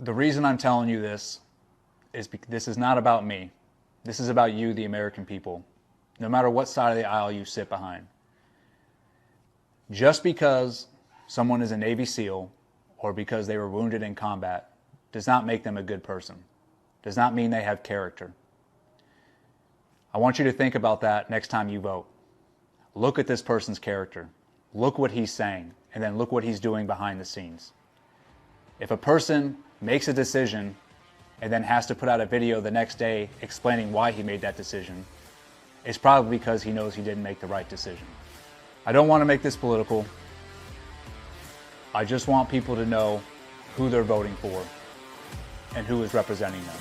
The reason I'm telling you this is because this is not about me. This is about you, the American people, no matter what side of the aisle you sit behind. Just because someone is a Navy SEAL or because they were wounded in combat does not make them a good person, does not mean they have character. I want you to think about that next time you vote. Look at this person's character. Look what he's saying, and then look what he's doing behind the scenes. If a person makes a decision and then has to put out a video the next day explaining why he made that decision, it's probably because he knows he didn't make the right decision. I don't want to make this political. I just want people to know who they're voting for and who is representing them.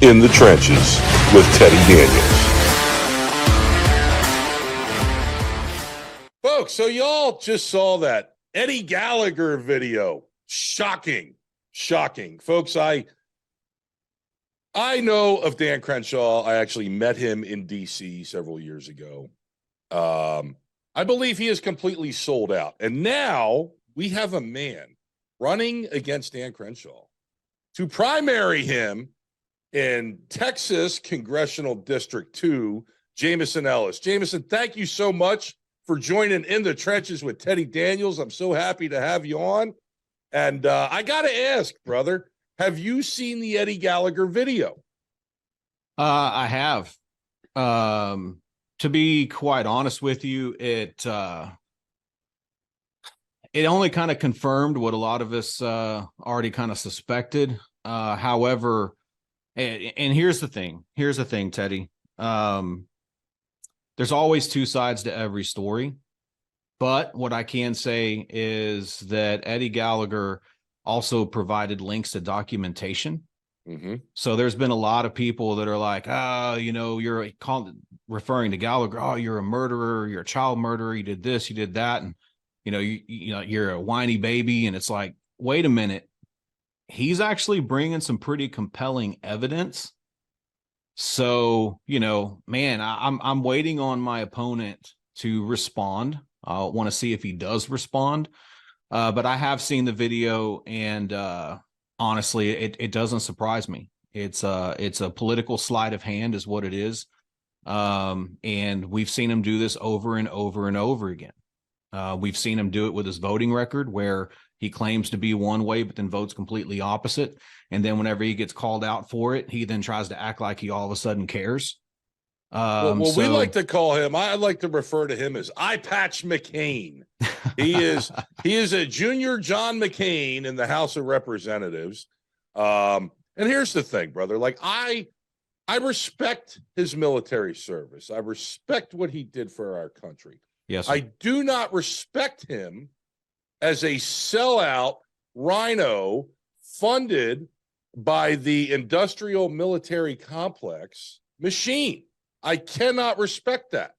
In the Trenches with Teddy Daniels. Folks, so y'all just saw that Eddie Gallagher video. Shocking. Folks, I know of Dan Crenshaw. I actually met him in D.C. several years ago. I believe he is completely sold out. And now we have a man running against Dan Crenshaw to primary him in Texas Congressional District 2, Jameson Ellis. Jameson, thank you so much for joining In the Trenches with Teddy Daniels. I'm so happy to have you on. And I got to ask, brother, have you seen the Eddie Gallagher video? I have. To be quite honest with you, it only kind of confirmed what a lot of us already kind of suspected. However, and here's the thing, Teddy. There's always two sides to every story. But what I can say is that Eddie Gallagher also provided links to documentation. Mm-hmm. So there's been a lot of people that are like, you're referring to Gallagher. Oh, you're a murderer. You're a child murderer. You did this, you did that. And, you're a whiny baby. And it's like, wait a minute. He's actually bringing some pretty compelling evidence. So, man, I'm waiting on my opponent to respond. I want to see if he does respond. But I have seen the video, and honestly, it doesn't surprise me. It's a political sleight of hand is what it is. And we've seen him do this over and over and over again. We've seen him do it with his voting record, where he claims to be one way, but then votes completely opposite. And then whenever he gets called out for it, he then tries to act like he all of a sudden cares. We like to call him, I like to refer to him as Eye Patch McCain. He is a junior John McCain in the House of Representatives. And here's the thing, brother. Like, I respect his military service. I respect what he did for our country. Yes, I do not respect him as a sellout rhino funded by the industrial military complex machine. I cannot respect that.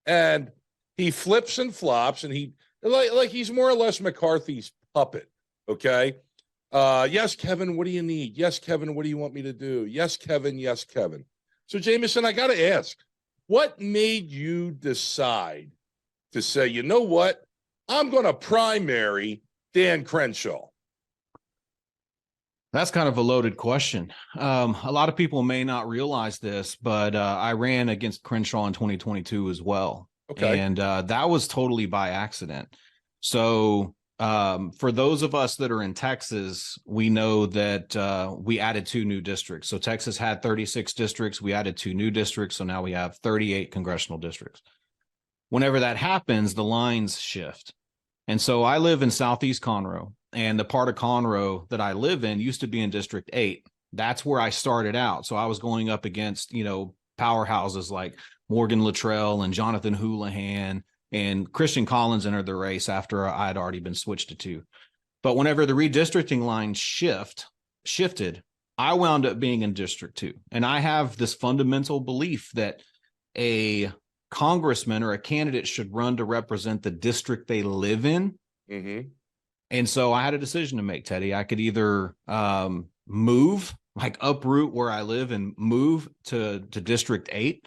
And he flips and flops, and he like he's more or less McCarthy's puppet. Okay. Yes, Kevin, what do you need? Yes, Kevin, what do you want me to do? Yes, Kevin. Yes, Kevin. So, Jameson, I got to ask, what made you decide to say, you know what? I'm going to primary Dan Crenshaw? That's kind of a loaded question. A lot of people may not realize this, but I ran against Crenshaw in 2022 as well. Okay. And that was totally by accident. So for those of us that are in Texas, we know that we added 2 new districts. So Texas had 36 districts. We added 2 new districts. So now we have 38 congressional districts. Whenever that happens, the lines shift. And so I live in Southeast Conroe, and the part of Conroe that I live in used to be in District 8. That's where I started out. So I was going up against, powerhouses like Morgan Luttrell and Jonathan Houlihan, and Christian Collins entered the race after I had already been switched to 2. But whenever the redistricting line shifted, I wound up being in District 2. And I have this fundamental belief that a congressman or a candidate should run to represent the district they live in. Mm-hmm. And so I had a decision to make, Teddy. I could either move, like uproot where I live and move to District 8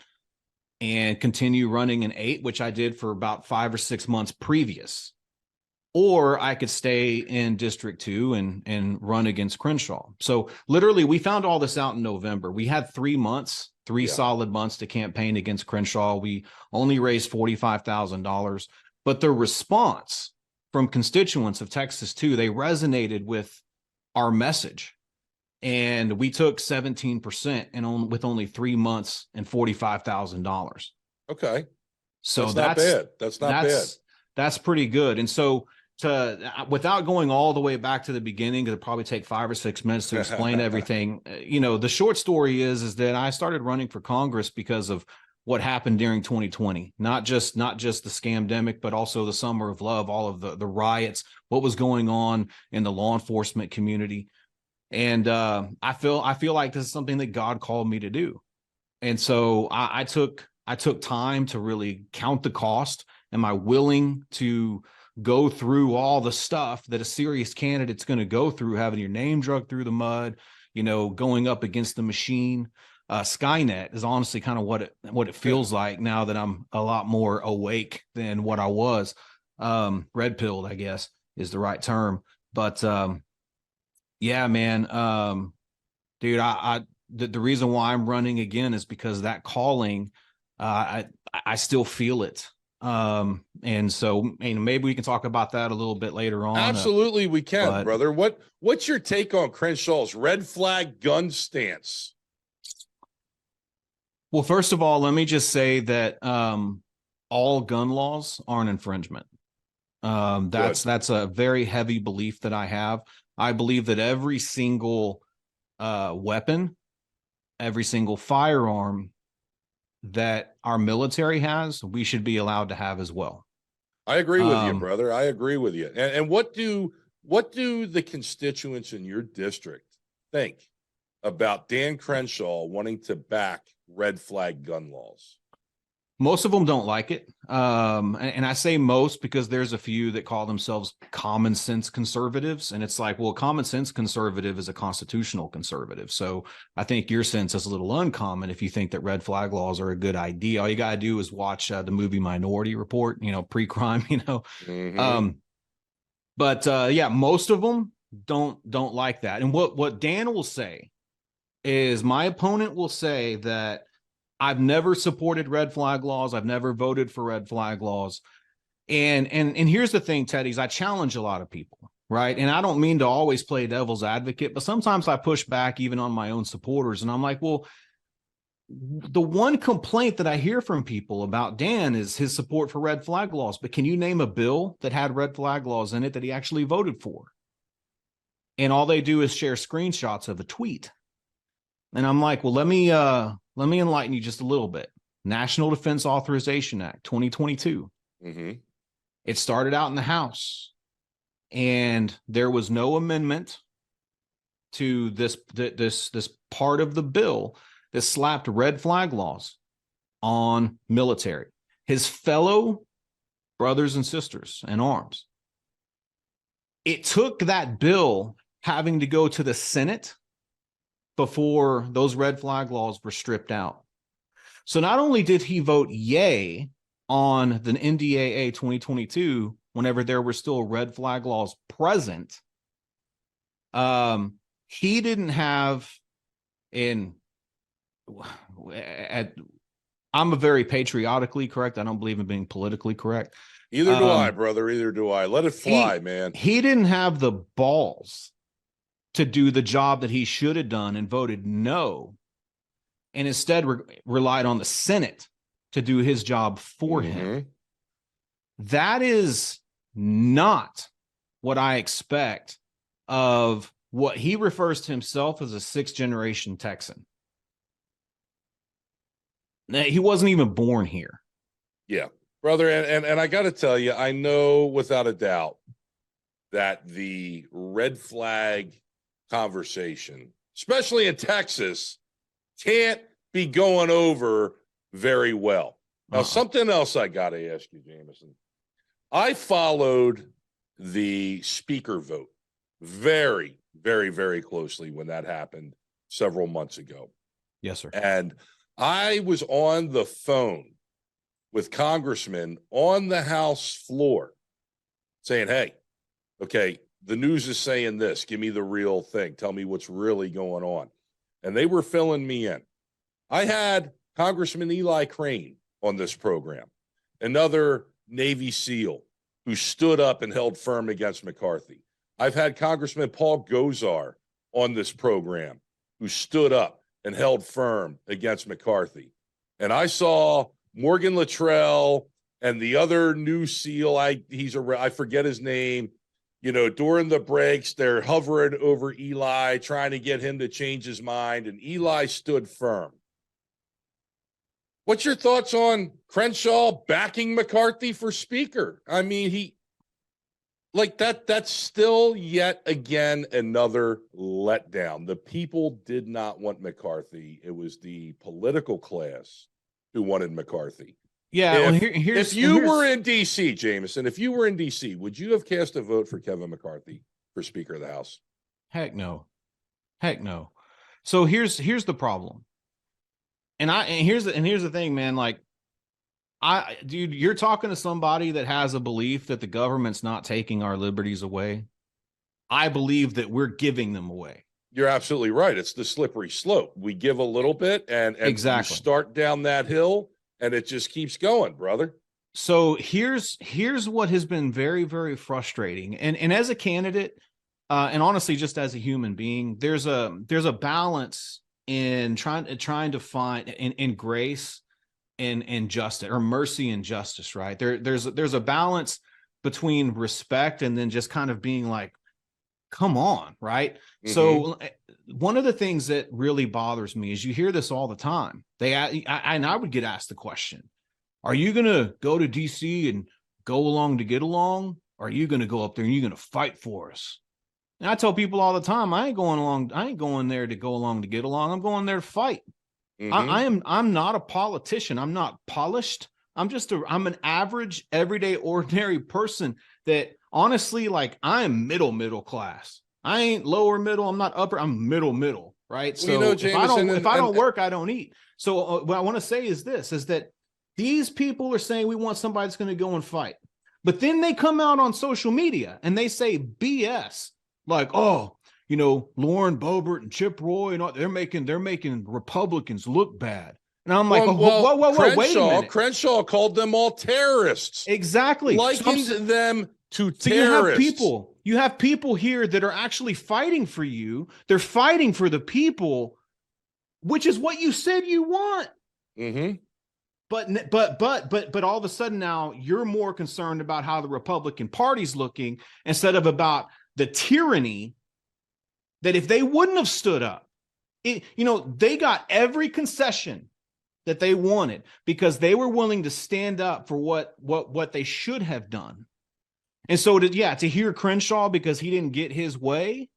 and continue running in 8, which I did for about 5 or 6 months previous. or I could stay in District 2 and run against Crenshaw. So literally, we found all this out in November. We had 3 months, three solid months to campaign against Crenshaw. We only raised $45,000, but the response from constituents of Texas 2, they resonated with our message. And we took 17% and with only 3 months and $45,000. Okay. So that's not bad. That's not bad. That's pretty good. And so without going all the way back to the beginning, it'll probably take 5 or 6 minutes to explain everything. The short story is that I started running for Congress because of what happened during 2020, not just the scamdemic, but also the Summer of Love, all of the riots, what was going on in the law enforcement community. And I feel like this is something that God called me to do. And so I took time to really count the cost. Am I willing to go through all the stuff that a serious candidate's going to go through, having your name dragged through the mud, going up against the machine? Skynet is honestly kind of what it feels like now that I'm a lot more awake than what I was. Red pilled, I guess, is the right term. But yeah, man, dude, the reason why I'm running again is because that calling, I still feel it. And so maybe we can talk about that a little bit later on. Absolutely, we can, brother. What's your take on Crenshaw's red flag gun stance? Well, first of all, let me just say that all gun laws are an infringement. That's a very heavy belief that I have. I believe that every single weapon, every single firearm that our military has, we should be allowed to have as well. I agree with you, brother. I agree with you. And what do the constituents in your district think about Dan Crenshaw wanting to back red flag gun laws? Most of them don't like it. And I say most because there's a few that call themselves common sense conservatives. And it's like, well, common sense conservative is a constitutional conservative. So I think your sense is a little uncommon if you think that red flag laws are a good idea. All you got to do is watch the movie Minority Report, pre-crime, But yeah, most of them don't like that. And what Dan will say is, my opponent will say that I've never supported red flag laws. I've never voted for red flag laws. And here's the thing, Teddy, is I challenge a lot of people, right? And I don't mean to always play devil's advocate, but sometimes I push back even on my own supporters. And I'm like, well, the one complaint that I hear from people about Dan is his support for red flag laws. But can you name a bill that had red flag laws in it that he actually voted for? And all they do is share screenshots of a tweet. And I'm like, well, let me enlighten you just a little bit. National Defense Authorization Act, 2022. Mm-hmm. It started out in the House, and there was no amendment to this part of the bill that slapped red flag laws on military, his fellow brothers and sisters in arms. It took that bill having to go to the Senate before those red flag laws were stripped out. So not only did he vote yay on the NDAA 2022, whenever there were still red flag laws present, he didn't have I'm a very patriotically correct. I don't believe in being politically correct. Either do I, brother. Either do I. Let it fly, man. He didn't have the balls to do the job that he should have done and voted no, and instead relied on the Senate to do his job for him. That is not what I expect of what he refers to himself as a sixth-generation Texan. He wasn't even born here. Yeah, brother. And I got to tell you, I know without a doubt that the red flag conversation, especially in Texas, can't be going over very well. Now, something else I got to ask you, Jameson. I followed the speaker vote very, very, very closely when that happened several months ago. Yes, sir. And I was on the phone with congressmen on the House floor saying, hey, Okay, the news is saying this. Give me the real thing. Tell me what's really going on. And they were filling me in. I had Congressman Eli Crane on this program, another Navy SEAL who stood up and held firm against McCarthy. I've had Congressman Paul Gosar on this program who stood up and held firm against McCarthy. And I saw Morgan Luttrell and the other new SEAL, I forget his name, you know, during the breaks, they're hovering over Eli, trying to get him to change his mind, and Eli stood firm. What's your thoughts on Crenshaw backing McCarthy for speaker? I mean, that's still yet again another letdown. The people did not want McCarthy. It was the political class who wanted McCarthy. Yeah, If you were in D.C., Jameson, if you were in D.C., would you have cast a vote for Kevin McCarthy for Speaker of the House? Heck no. Heck no. So here's the problem. And here's the thing, man. Like, dude, you're talking to somebody that has a belief that the government's not taking our liberties away. I believe that we're giving them away. You're absolutely right. It's the slippery slope. We give a little bit and exactly. You start down that hill and it just keeps going, brother. So here's what has been very, very frustrating. And as a candidate, and honestly, just as a human being, there's a balance in trying to find in grace and justice, or mercy and justice, right? There's a balance between respect and then just kind of being like, come on, right? Mm-hmm. So one of the things that really bothers me is you hear this all the time. I would get asked the question, are you going to go to DC and go along to get along? Or are you going to go up there and you're going to fight for us? And I tell people all the time, I ain't going there to go along to get along. I'm going there to fight. Mm-hmm. I'm not a politician. I'm not polished. I'm an average, everyday, ordinary person that honestly, like, I am middle class. I ain't lower middle. I'm not upper. I'm middle, right? Well, so you know, Jameson, if I don't work, I don't eat. So what I want to say is that these people are saying we want somebody that's going to go and fight. But then they come out on social media and they say BS. Like, oh, you know, Lauren Boebert and Chip Roy and all, they're making Republicans look bad. And I'm like, whoa, wait a minute. Crenshaw called them all terrorists. Exactly. Likened them to terrorists. So you have people here that are actually fighting for you. They're fighting for the people, which is what you said you want. Mm-hmm. But all of a sudden now you're more concerned about how the Republican Party's looking instead of about the tyranny that if they wouldn't have stood up, they got every concession that they wanted because they were willing to stand up for what they should have done. And so to hear Crenshaw because he didn't get his way.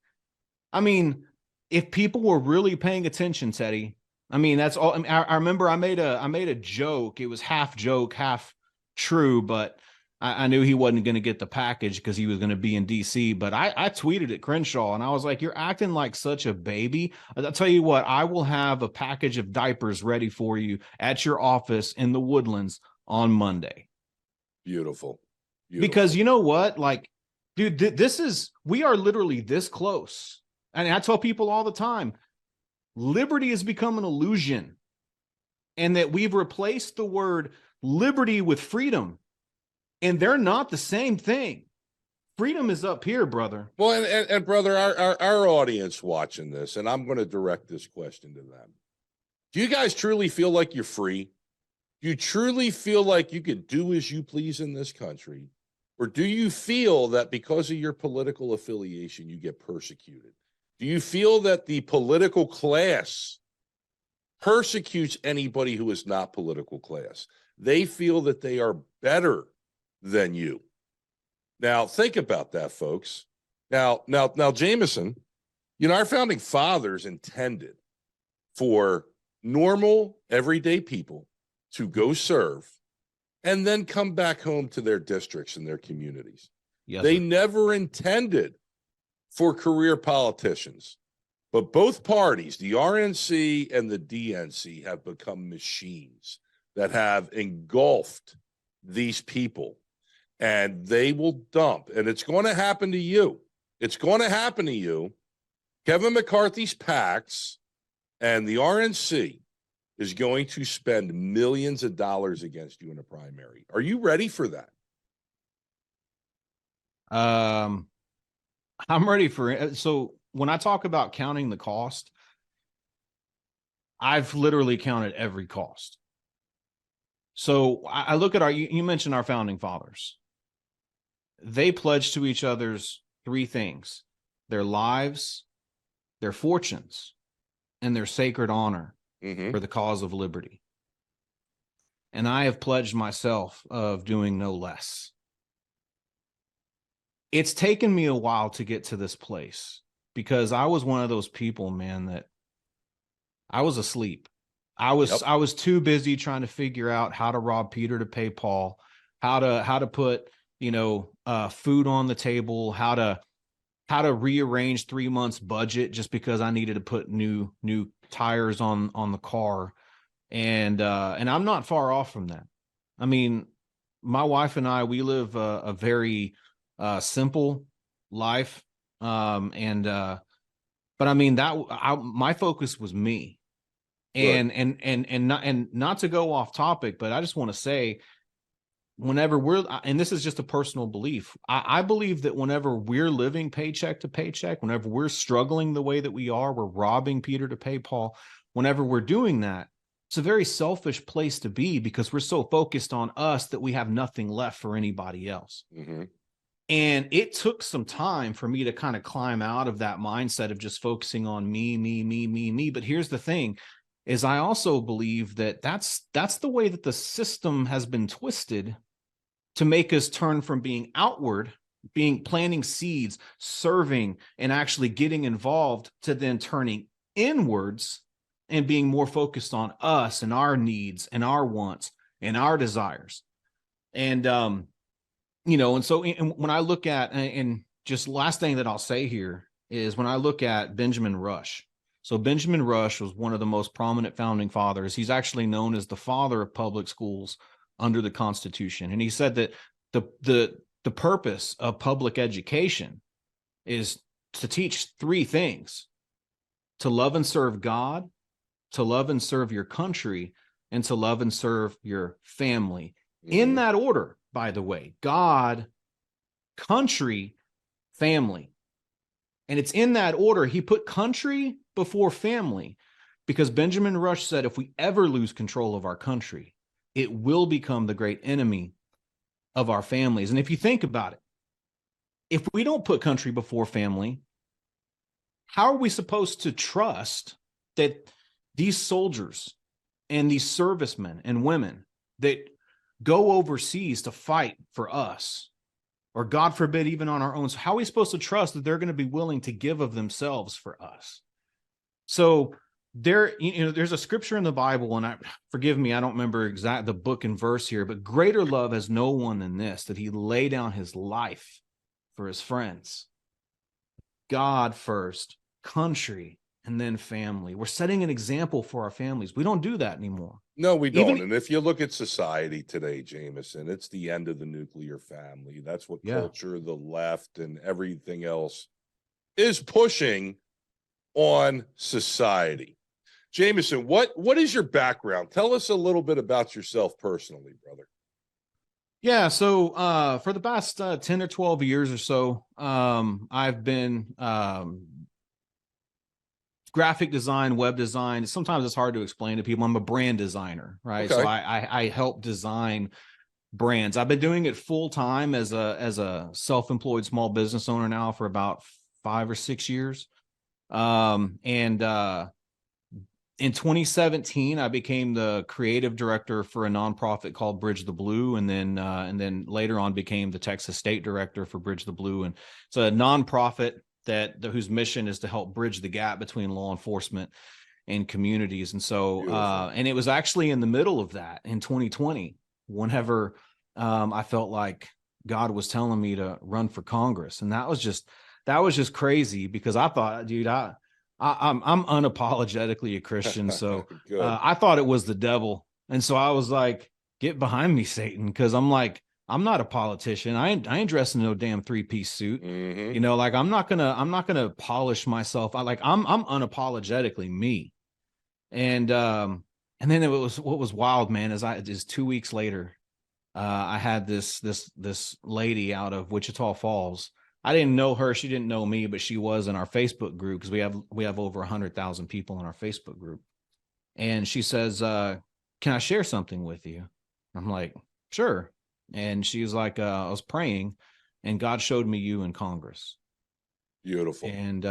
I mean, if people were really paying attention, Teddy, I mean, that's all. I remember I made a joke. It was half joke, half true, but I knew he wasn't going to get the package because he was going to be in DC. But I tweeted at Crenshaw and I was like, you're acting like such a baby. I'll tell you what, I will have a package of diapers ready for you at your office in the Woodlands on Monday. Beautiful. Because you know what? Like, dude, we are literally this close. And I tell people all the time, liberty has become an illusion and that we've replaced the word liberty with freedom. And they're not the same thing. Freedom is up here, brother. Well, and brother, our audience watching this, and I'm going to direct this question to them. Do you guys truly feel like you're free? Do you truly feel like you can do as you please in this country? Or do you feel that because of your political affiliation, you get persecuted? Do you feel that the political class persecutes anybody who is not political class? They feel that they are better than you. Now, think about that, folks. Now, Jameson, our founding fathers intended for normal, everyday people to go serve and then come back home to their districts and their communities. Yes, they never intended for career politicians. But both parties, the RNC and the DNC, have become machines that have engulfed these people. and they will dump, and it's going to happen to you. It's going to happen to you. Kevin McCarthy's PACs and the RNC is going to spend millions of dollars against you in a primary. Are you ready for that? I'm ready for it. So when I talk about counting the cost, I've literally counted every cost. So I look at you mentioned our founding fathers. They pledged to each other's three things: their lives, their fortunes, and their sacred honor for the cause of liberty. And I have pledged myself of doing no less. It's taken me a while to get to this place because I was one of those people, man, that I was asleep. I was too busy trying to figure out how to rob Peter to pay Paul, how to put, food on the table, how to rearrange 3 months budget just because I needed to put new tires on the car. And I'm not far off from that. I mean, my wife and I, we live a very simple life. But I mean, my focus was me. And not to go off topic, but I just want to say, whenever and this is just a personal belief, I believe that whenever we're living paycheck to paycheck, whenever we're struggling the way that we are, we're robbing Peter to pay Paul, whenever we're doing that, it's a very selfish place to be because we're so focused on us that we have nothing left for anybody else. Mm-hmm. And it took some time for me to kind of climb out of that mindset of just focusing on me. But here's the thing, is I also believe that that's the way that the system has been twisted to make us turn from being outward, planting seeds, serving, and actually getting involved, to then turning inwards and being more focused on us and our needs and our wants and our desires. And, and so when I look at, and just last thing that I'll say here is when I look at Benjamin Rush. So Benjamin Rush was one of the most prominent founding fathers. He's actually known as the father of public schools under the Constitution. And he said that the purpose of public education is to teach three things: to love and serve God, to love and serve your country, and to love and serve your family. Mm-hmm. In that order, by the way: God, country, family. And it's in that order. He put country before family because Benjamin Rush said if we ever lose control of our country, it will become the great enemy of our families. And if you think about it, if we don't put country before family, how are we supposed to trust that these soldiers and these servicemen and women that go overseas to fight for us, or God forbid, even on our own, so how are we supposed to trust that they're going to be willing to give of themselves for us? So there's a scripture in the Bible, and forgive me, I don't remember exact the book and verse here, but greater love has no one than this, that he lay down his life for his friends. God first, country, and then family. We're setting an example for our families. We don't do that anymore. No, we don't. And if you look at society today, Jameson, it's the end of the nuclear family. That's what culture, the left, and everything else is pushing on society. Jameson, what is your background? Tell us a little bit about yourself personally, brother. Yeah, so for the past 10 or 12 years or so, I've been graphic design, web design. Sometimes it's hard to explain to people. I'm a brand designer, right? Okay. So I help design brands. I've been doing it full time as a self-employed small business owner now for about 5 or 6 years. In 2017, I became the creative director for a nonprofit called Bridge the Blue, and then later on became the Texas State Director for Bridge the Blue. And it's a nonprofit whose mission is to help bridge the gap between law enforcement and communities. And so, and it was actually in the middle of that in 2020, whenever I felt like God was telling me to run for Congress, and that was just crazy because I thought, dude, I'm unapologetically a Christian. So I thought it was the devil. And so I was like, get behind me, Satan. Cause I'm like, I'm not a politician. I ain't dressed in no damn 3-piece suit. Mhm. You know, like I'm not gonna polish myself. I'm unapologetically me. And then it was, what was wild, man, is 2 weeks later, I had this lady out of Wichita Falls. I didn't know her, she didn't know me, but she was in our Facebook group, because we have over 100,000 people in our Facebook group. And she says, can I share something with you? I'm like, sure. And she was like, I was praying and God showed me you in Congress. Beautiful. And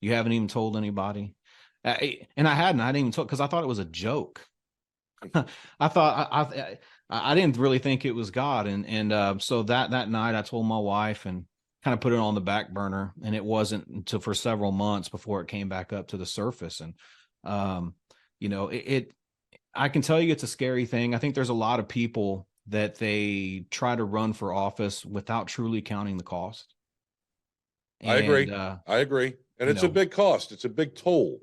you haven't even told anybody. And I hadn't even told, because I thought it was a joke. I thought I didn't really think it was God. And so that night I told my wife and kind of put it on the back burner. And it wasn't until for several months before it came back up to the surface. And you know, I can tell you it's a scary thing. I think there's a lot of people that they try to run for office without truly counting the cost. I agree. And I agree. And you it's a know, big cost. It's a big toll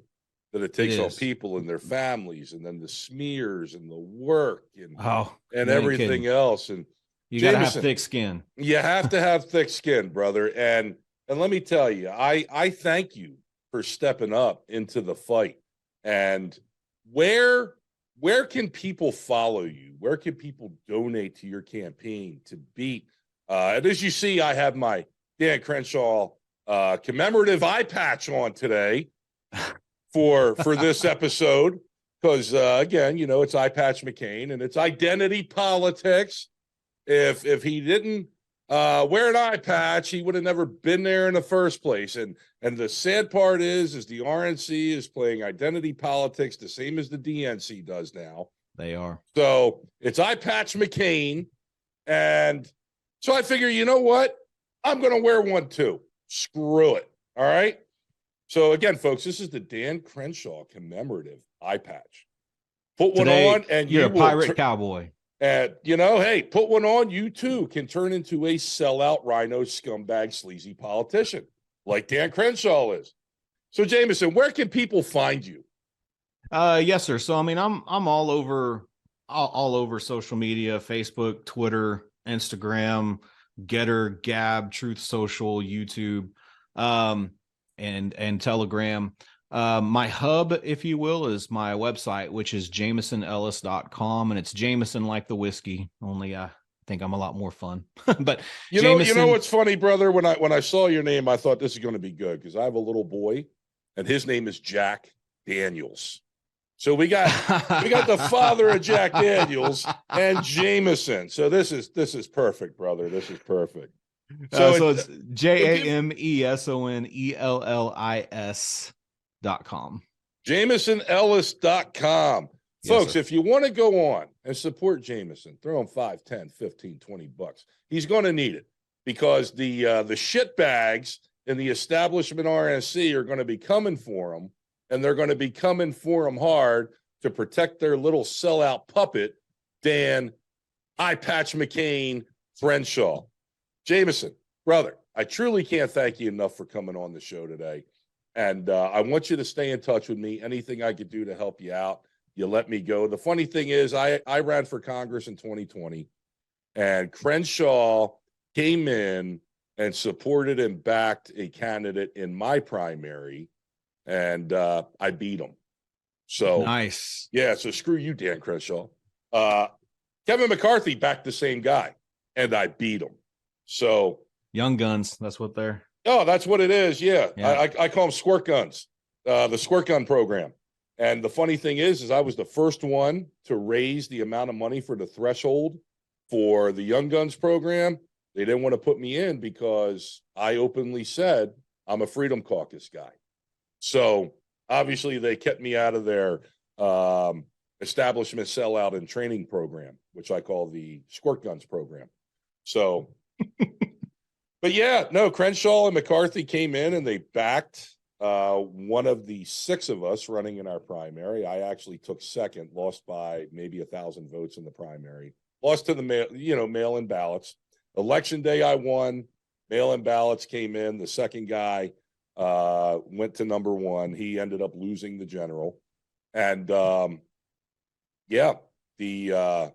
that it it takes on is. people and their families, and then the smears and the work and Oh, and you ain't everything kidding. else. And You got to have Jameson, thick skin. you have to have thick skin, brother. And let me tell you, I thank you for stepping up into the fight. And where where can people follow you? Where can people donate to your campaign to beat? And as you see, I have my Dan Crenshaw commemorative eye patch on today for this episode, because again, you know, it's Eye Patch McCain and it's identity politics. If he didn't wear an eye patch, he would have never been there in the first place. And the sad part is the RNC is playing identity politics the same as the DNC does now. They are. So it's Eye Patch McCain, and so I figure, you know what? I'm going to wear one too. Screw it. All right. So again, folks, this is the Dan Crenshaw commemorative eye patch. Put one Today, on, and you're you a will pirate cowboy. and, you know, hey, put one on, you too can turn into a sellout rhino scumbag sleazy politician like Dan Crenshaw is. So, Jameson, where can people find you? Yes, sir. So I mean, I'm all over all over social media: Facebook, Twitter, Instagram, Getter, Gab, Truth Social, YouTube, um, and Telegram. My hub, if you will, is my website, which is jamesonellis.com, and it's Jameson like the whiskey, only I think I'm a lot more fun. But You Jameson, know what's funny, brother? When I saw your name, I thought this is going to be good because I have a little boy, and his name is Jack Daniels. So we got the father of Jack Daniels and Jameson. So this is perfect, brother. This is perfect. so it's JamesonEllis.com. JamesonEllis.com. Yes, Folks, sir. if you want to go on and support Jameson, throw him 5, 10, 15, 20 bucks. He's going to need it because the shit bags in the establishment RNC are going to be coming for him, and they're going to be coming for him hard to protect their little sellout puppet, Dan Eye Patch McCain Crenshaw. Jameson, brother, I truly can't thank you enough for coming on the show today. And I want you to stay in touch with me. Anything I could do to help you out, you let me go. The funny thing is, I ran for Congress in 2020, and Crenshaw came in and supported and backed a candidate in my primary, and I beat him. So Nice. yeah, so screw you, Dan Crenshaw. Kevin McCarthy backed the same guy, and I beat him. So Young Guns, that's what they're. oh, that's what it is. Yeah. Yeah. I call them squirt guns, the squirt gun program. And the funny thing is I was the first one to raise the amount of money for the threshold for the Young Guns program. They didn't want to put me in because I openly said I'm a Freedom Caucus guy. So obviously they kept me out of their establishment sellout and training program, which I call the squirt guns program. So but yeah, no, Crenshaw and McCarthy came in and they backed one of the 6 of us running in our primary. I actually took second, lost by maybe 1,000 votes in the primary, lost to the mail-in ballots. Election day, I won. Mail-in ballots came in. The second guy went to number 1. He ended up losing the general. And yeah, the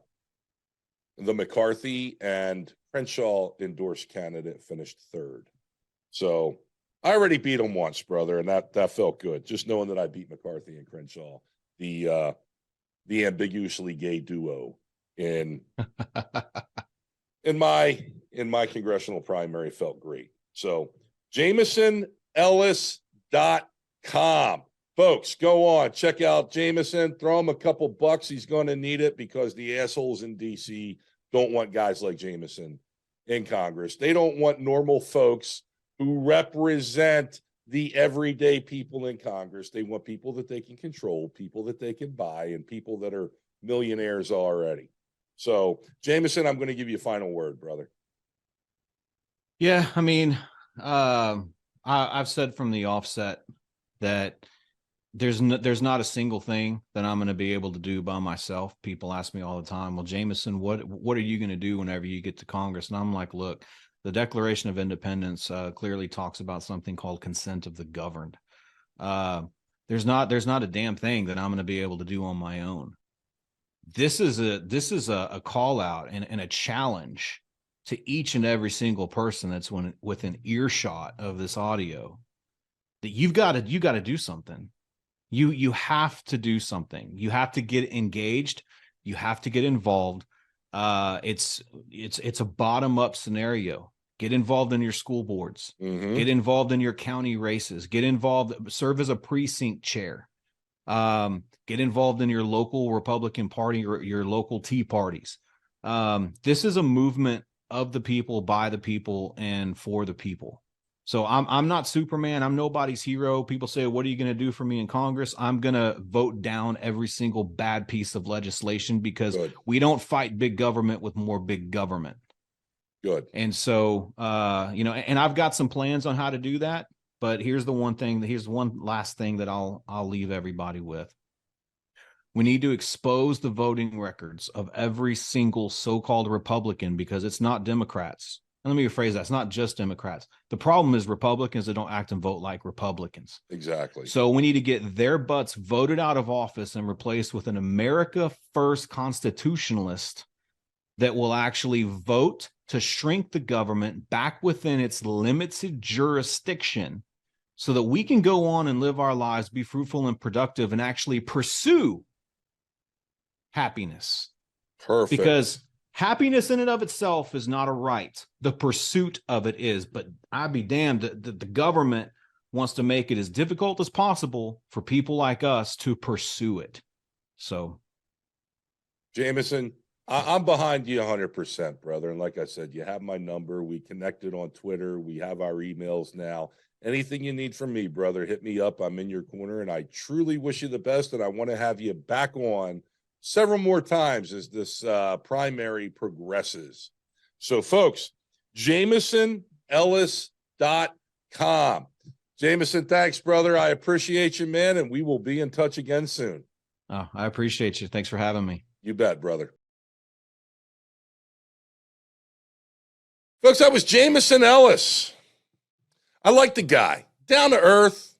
the McCarthy and Crenshaw endorsed candidate finished third. So I already beat him once, brother, and that felt good. Just knowing that I beat McCarthy and Crenshaw, the ambiguously gay duo in my congressional primary felt great. So JamesonEllis.com. Folks, go on, check out Jameson, throw him a couple bucks. He's going to need it because the assholes in DC don't want guys like Jameson in Congress. They don't want normal folks who represent the everyday people in Congress. They want people that they can control, people that they can buy, and people that are millionaires already. So, Jameson, I'm going to give you a final word, brother. Yeah, I mean, I've said from the offset that there's not a single thing that I'm going to be able to do by myself. People ask me all the time, well, Jameson, what are you going to do whenever you get to Congress? And I'm like, look, the Declaration of Independence clearly talks about something called consent of the governed. There's not a damn thing that I'm going to be able to do on my own. This is a call out and a challenge to each and every single person that's within earshot of this audio, that you got to do something. You have to do something. You have to get engaged. You have to get involved. It's a bottom up scenario. Get involved in your school boards. Mm-hmm. Get involved in your county races. Get involved. Serve as a precinct chair. Get involved in your local Republican Party or your local Tea parties. This is a movement of the people, by the people, and for the people. So I'm not Superman. I'm nobody's hero. People say, what are you going to do for me in Congress? I'm going to vote down every single bad piece of legislation because we don't fight big government with more big government. Good. And so, and I've got some plans on how to do that. But here's one last thing that I'll leave everybody with. We need to expose the voting records of every single so-called Republican, because it's not Democrats. And let me rephrase that. It's not just Democrats. The problem is Republicans that don't act and vote like Republicans. Exactly. So we need to get their butts voted out of office and replaced with an America First constitutionalist that will actually vote to shrink the government back within its limited jurisdiction so that we can go on and live our lives, be fruitful and productive, and actually pursue happiness. Perfect. Because happiness in and of itself is not a right. The pursuit of it is. But I'd be damned that the government wants to make it as difficult as possible for people like us to pursue it. So, Jameson, I'm behind you 100%, brother. And like I said, you have my number. We connected on Twitter. We have our emails now. Anything you need from me, brother, hit me up. I'm in your corner, and I truly wish you the best. And I want to have you back on several more times as this primary progresses. So, folks, JamesonEllis.com. Jameson, thanks, brother. I appreciate you, man, and we will be in touch again soon. Oh, I appreciate you. Thanks for having me. You bet, brother. Folks, that was Jameson Ellis. I like the guy. Down to earth,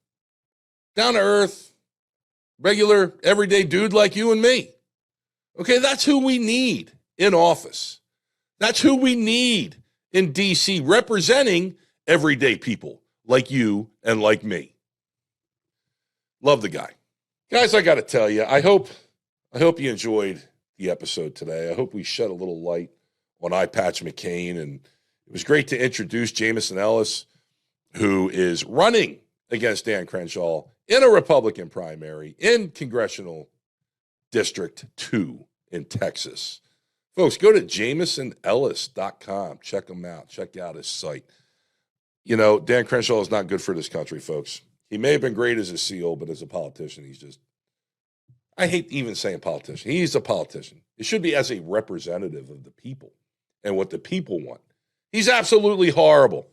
regular, everyday dude like you and me. Okay, that's who we need in office. That's who we need in D.C. representing everyday people like you and like me. Love the guy. Guys, I got to tell you, I hope you enjoyed the episode today. I hope we shed a little light on Eye Patch McCain, and it was great to introduce Jameson Ellis, who is running against Dan Crenshaw in a Republican primary in Congressional District 2 in Texas. Folks, go to JamesonEllis.com. Check him out. Check out his site. You know, Dan Crenshaw is not good for this country, folks. He may have been great as a CEO, but as a politician, he's just, I hate even saying politician. He's a politician. It should be as a representative of the people and what the people want. He's absolutely horrible.